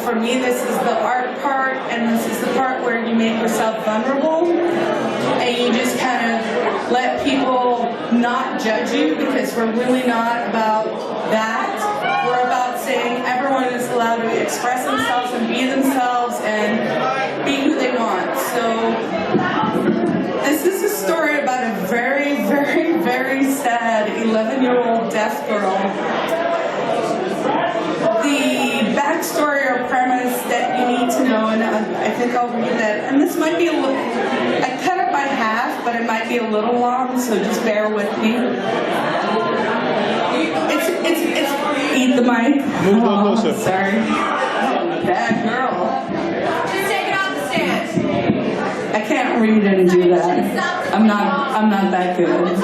for me, this is the art part, and this is the part where you make yourself vulnerable, and you just kind of let people not judge you, because we're really not about that. We're about saying everyone is allowed to express themselves and be themselves and be who they want. So this is a story about a very, very, very sad 11-year-old deaf girl. The backstory or premise that you need to know, and I think I'll read that, and this might be a little, I cut it by half, but it might be a little long, so just bear with me. It's eat the mic. Oh, sorry. Bad girl. Just take it off the stand. I can't read and do that. I'm not that good.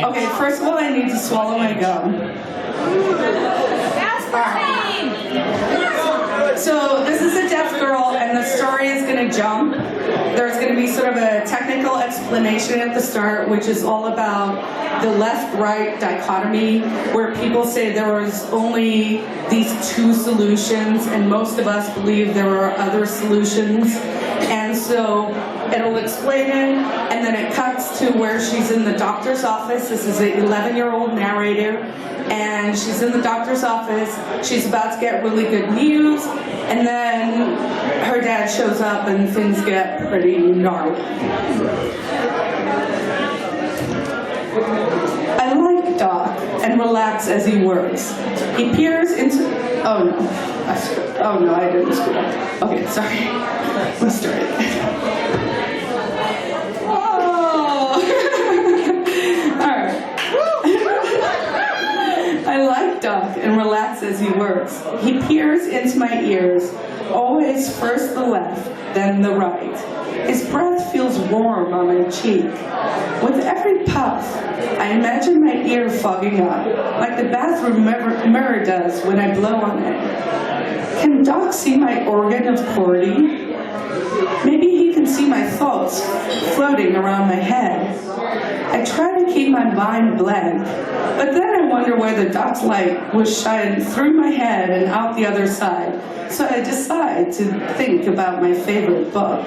Okay, first of all, I need to swallow my gum. So this is a deaf girl, and the story is going to jump. There's going to be sort of a technical explanation at the start, which is all about the left-right dichotomy, where people say there was only these two solutions, and most of us believe there are other solutions. And so it'll explain it, and then it cuts to where she's in the doctor's office. This is an 11-year-old narrator, and she's in the doctor's office. She's about to get really good news, and then her dad shows up, and things get pretty gnarly. I like Doc and relax as he works. He peers into... Oh no, I didn't screw up. Okay, sorry. Let's start it. I like Doc and relax as he works. He peers into my ears, always first the left, then the right. His breath feels warm on my cheek. With every puff, I imagine my ear fogging up, like the bathroom mirror does when I blow on it. Can Doc see my organ of Cordy? Maybe he can see my thoughts floating around my head. I try to keep my mind blank, but then I wonder where the Doc's light was shining through my head and out the other side. So I decide to think about my favorite book.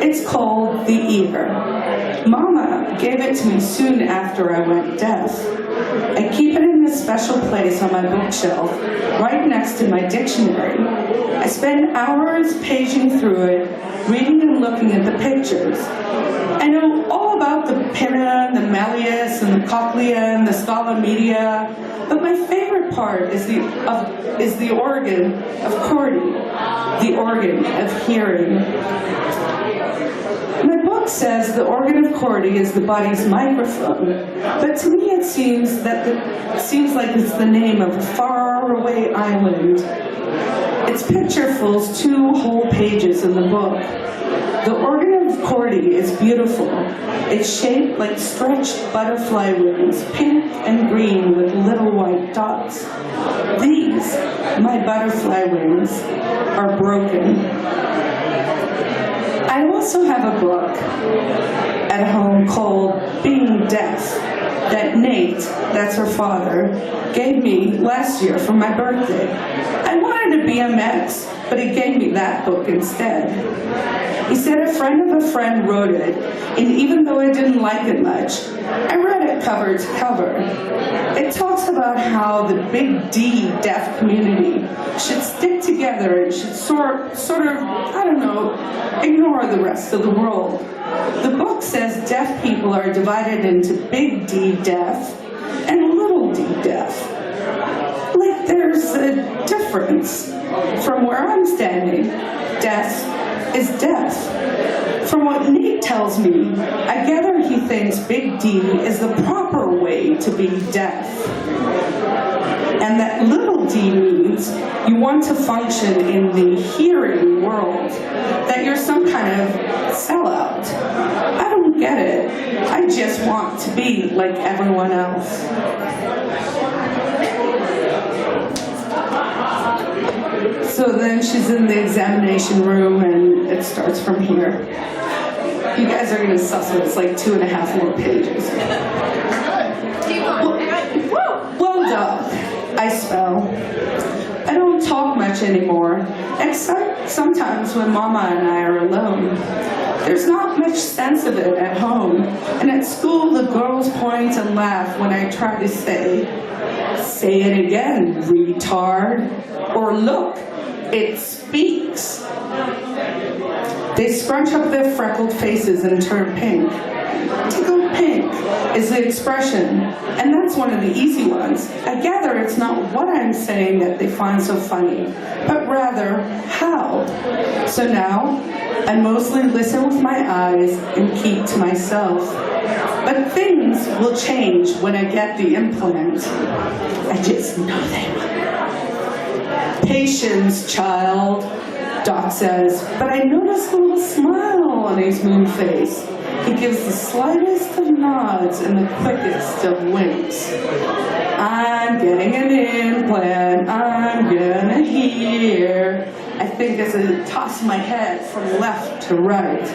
It's called The Ear. Mama gave it to me soon after I went deaf. I keep it in a special place on my bookshelf, right next to my dictionary. I spend hours paging through it, reading and looking at the pictures. I know all about the pinna, the malleus, and the cochlea, and the scala media, but my favorite part is the organ of Cordy, the organ of hearing. My book says the organ of Cordy is the body's microphone, but to me it seems like it's the name of a faraway island. Its picture fills 2 whole pages in the book. The organ of Cordy is beautiful. It's shaped like stretched butterfly wings, pink and green with little white dots. These, my butterfly wings, are broken. I also have a book at home called Being Deaf that Nate, that's her father, gave me last year for my birthday. I wanted a BMX, but he gave me that book instead. He said a friend of a friend wrote it, and even though I didn't like it much, I read it cover to cover. It talks about how the big D deaf community should stick together and should sort of, I don't know, ignore the rest of the world. The book says deaf people are divided into big D deaf and little d deaf. Like there's a difference. From where I'm standing, deaf is deaf. From what Nate tells me, I gather he thinks big D is the proper way to be deaf. And that little d means you want to function in the hearing world, that you're some kind of sellout. I don't get it. I just want to be like everyone else. So then she's in the examination room, and it starts from here. You guys are going to suss it. It's like 2.5 more pages. Well done. I spell. I don't don't talk much anymore, except sometimes when Mama and I are alone. There's not much sense of it at home, and at school the girls point and laugh when I try to say it again, retard, or look, it speaks. They scrunch up their freckled faces and turn pink. Tickled pink is the expression, and that's one of the easy ones. I gather it's not what I'm saying that they find so funny, but rather how. So now, I mostly listen with my eyes and keep to myself. But things will change when I get the implant. I just know they will. Patience, child, Doc says, but I notice a little smile on his moon face. He gives the slightest of nods and the quickest of winks. I'm getting an implant, I'm gonna hear. I think as I toss my head from left to right.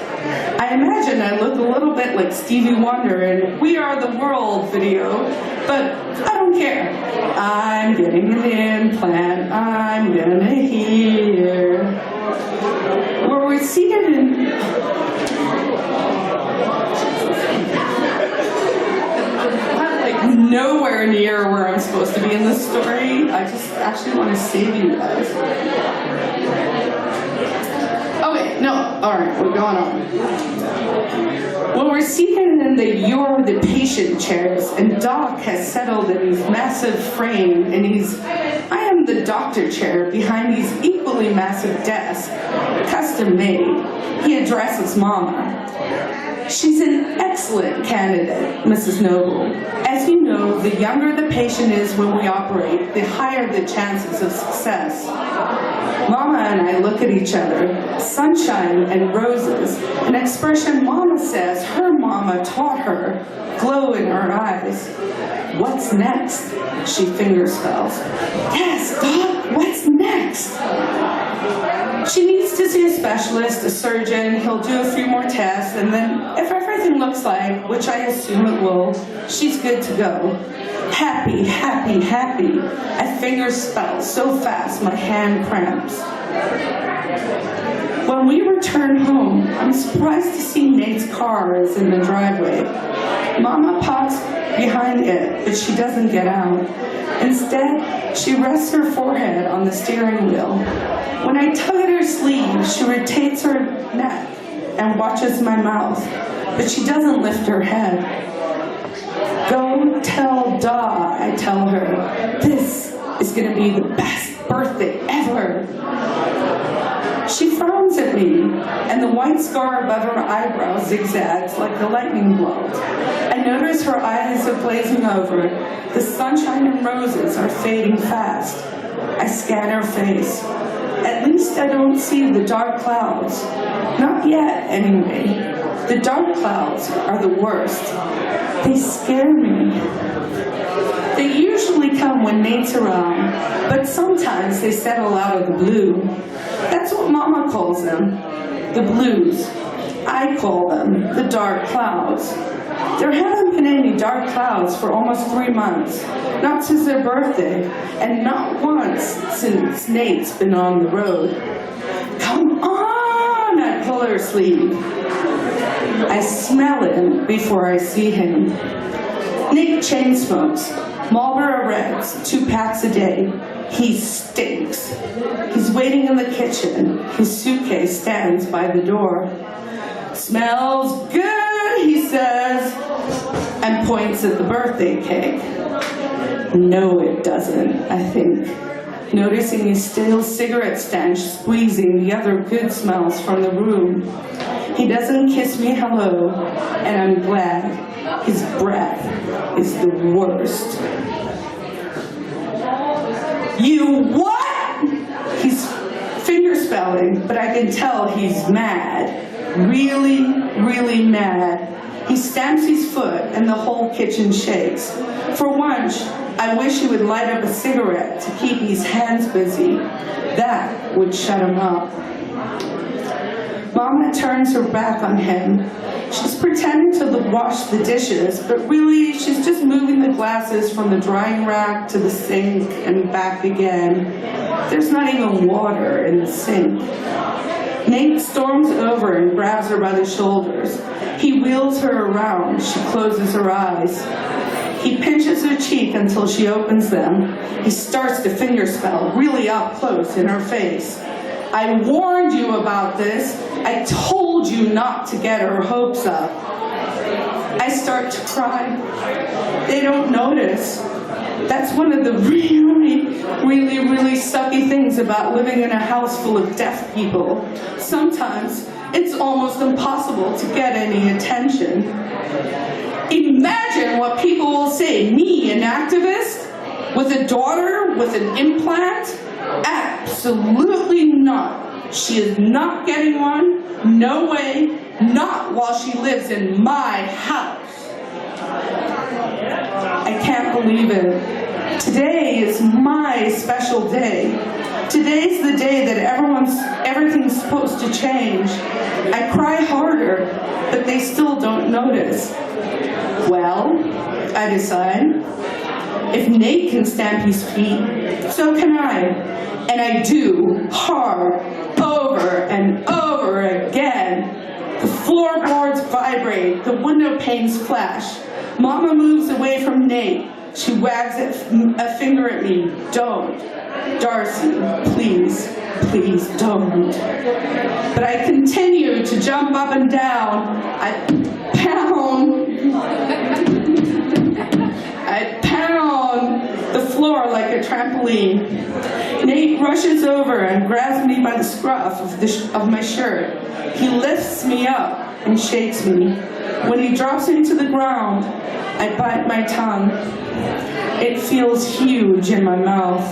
I imagine I look a little bit like Stevie Wonder in We Are the World video, but I don't care. I'm getting an implant, I'm gonna hear. Where we're seated in nowhere near where I'm supposed to be in this story. I just actually want to save you guys. Okay, no, alright, we're going on. Well, we're seated in the You're the Patient chairs, and Doc has settled in his massive frame, and I am the doctor chair behind his equally massive desk, custom made. He addresses Mama. She's an excellent candidate, Mrs. Noble. As you know, the younger the patient is when we operate, the higher the chances of success. Mama and I look at each other, sunshine and roses, an expression Mama says her mama taught her, glow in her eyes. What's next? She fingerspells. Yes, Doc, what's next? She needs to see a specialist, a surgeon. He'll do a few more tests, and then if everything looks like, which I assume it will, she's good to go. Happy, happy, happy. I fingerspell so fast my hand cramps. When we return home, I'm surprised to see Nate's car is in the driveway. Mama pops behind it, but she doesn't get out. Instead, she rests her forehead on the steering wheel. When I tug at her sleeve, she rotates her neck and watches my mouth, but she doesn't lift her head. Go tell Da, I tell her. This is going to be the best birthday ever. She frowns at me, and the white scar above her eyebrow zigzags like a lightning bolt. I notice her eyes are glazing over. The sunshine and roses are fading fast. I scan her face. At least I don't see the dark clouds. Not yet, anyway. The dark clouds are the worst. They scare me. They usually come when Nate's around, but sometimes they settle out of the blue. That's what Mama calls them, the blues. I call them the dark clouds. There haven't been any dark clouds for almost 3 months, not since their birthday, and not once since Nate's been on the road. Come on, I pull her sleeve. I smell him before I see him. Nate chain smokes, Marlboro Reds, 2 packs a day. He stinks. He's waiting in the kitchen. His suitcase stands by the door. Smells good, he says, and points at the birthday cake. No, it doesn't, I think, noticing his stale cigarette stench squeezing the other good smells from the room. He doesn't kiss me hello, and I'm glad. His breath is the worst. You what? He's fingerspelling, but I can tell he's mad. Really, really mad. He stamps his foot and the whole kitchen shakes. For once, I wish he would light up a cigarette to keep his hands busy. That would shut him up. Mama turns her back on him. She's pretending to wash the dishes, but really she's just moving the glasses from the drying rack to the sink and back again. There's not even water in the sink. Nate storms over and grabs her by the shoulders. He wheels her around. She closes her eyes. He pinches her cheek until she opens them. He starts to fingerspell really up close in her face. I warned you about this. I told you not to get her hopes up. I start to cry. They don't notice. That's one of the really sucky things about living in a house full of deaf people. Sometimes it's almost impossible to get any attention. Imagine what people will say. Me, an activist, with a daughter with an implant? Absolutely not. She is not getting one. No way. Not while she lives in my house. I can't believe it. Today is my special day. Today's the day that everything's supposed to change. I cry harder, but they still don't notice. Well, I decide, if Nate can stamp his feet, so can I. And I do, hard, over and over again. The floorboards vibrate, the window panes flash. Mama moves away from Nate. She wags a finger at me. Don't. Darcy, please, please don't. But I continue to jump up and down. I pound the floor like a trampoline. Nate rushes over and grabs me by the scruff of my shirt. He lifts me up and shakes me. When he drops me to the ground, I bite my tongue. It feels huge in my mouth.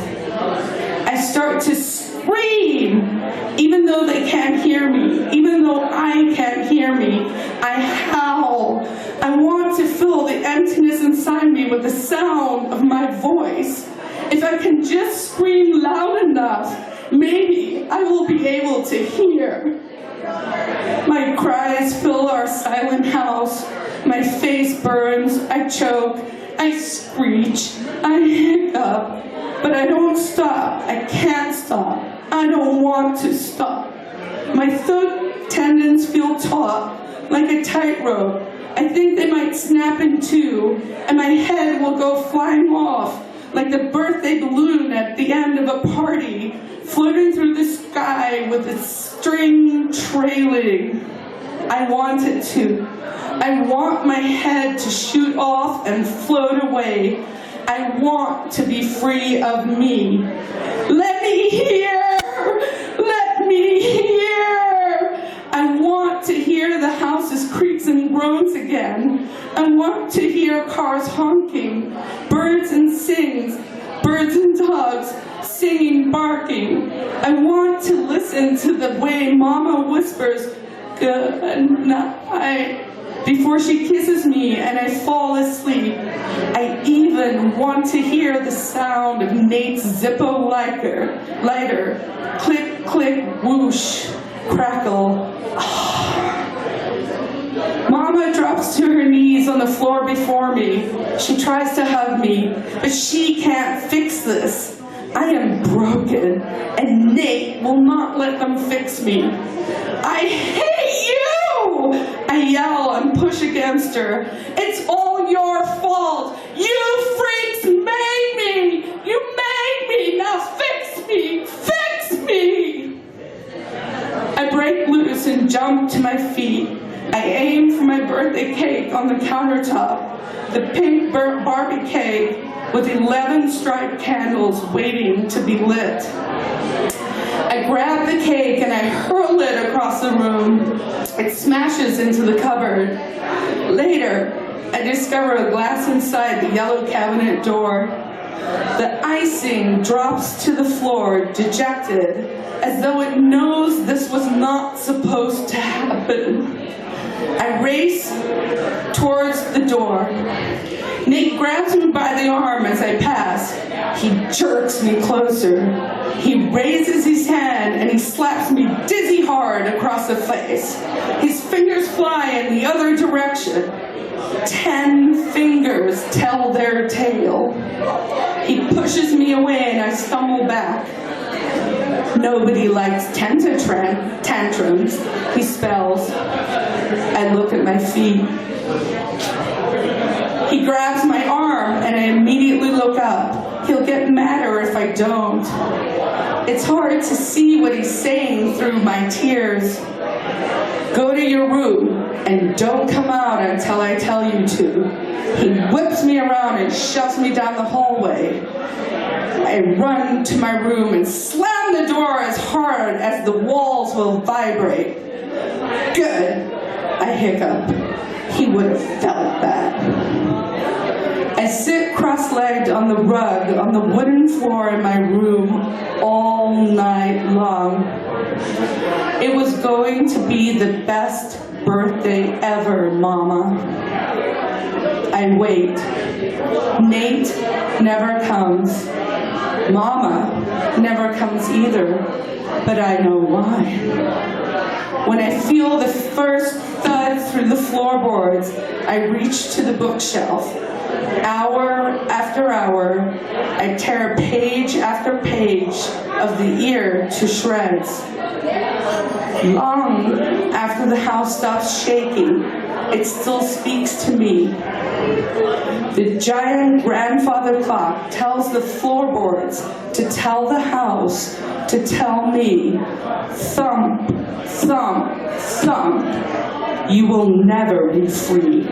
I start to scream, even though they can't hear me, even though I can't hear me. I howl. I want to fill the emptiness inside me with the sound of my voice. If I can just scream loud enough, maybe I will be able to hear. My cries fill our silent house. My face burns. I choke. I screech. I hiccup. But I don't stop. I can't stop. I don't want to stop. My throat tendons feel taut, like a tightrope. I think they might snap in two, and my head will go flying off, like the birthday balloon at the end of a party, floating through the sky with its string trailing. I want it to. I want my head to shoot off and float away. I want to be free of me. Let me hear! Let me hear! I want to hear the house's creaks and groans again. I want to hear cars honking, birds and dogs singing, barking. I want to listen to the way Mama whispers, "Good night," before she kisses me and I fall asleep. I even want to hear the sound of Nate's Zippo lighter. Click, click, whoosh, crackle. Mama drops to her knees on the floor before me. She tries to hug me, but she can't fix this. I am broken, and Nate will not let them fix me. I hate you! I yell and push against her. It's all your fault. You freaks made me. You made me. Now fix me. Fix me. I break loose and jump to my feet. I aim for my birthday cake on the countertop, the pink Barbie cake with 11 striped candles waiting to be lit. I grab the cake and I hurl it across the room. It smashes into the cupboard. Later, I discover a glass inside the yellow cabinet door. The icing drops to the floor, dejected, as though it knows this was not supposed to happen. I race towards the door. Nate grabs me by the arm as I pass. He jerks me closer. He raises his hand and he slaps me dizzy hard across the face. His fingers fly in the other direction. 10 fingers tell their tale. He pushes me away and I stumble back. Nobody likes tantrums, he spells. I look at my feet. He grabs my arm and I immediately look up. He'll get madder if I don't. It's hard to see what he's saying through my tears. Go to your room and don't come out until I tell you to. He whips me around and shoves me down the hallway. I run to my room and slam the door as hard as the walls will vibrate. Good, I hiccup. He would have felt that. I sit cross-legged on the rug on the wooden floor in my room all night long. It was going to be the best birthday ever, Mama. I wait. Nate never comes. Mama never comes either, but I know why. When I feel the first thud through the floorboards, I reach to the bookshelf. Hour after hour, I tear page after page of The Ear to shreds. Long after the house stops shaking, it still speaks to me. The giant grandfather clock tells the floorboards to tell the house to tell me, thump, thump, thump, you will never be free.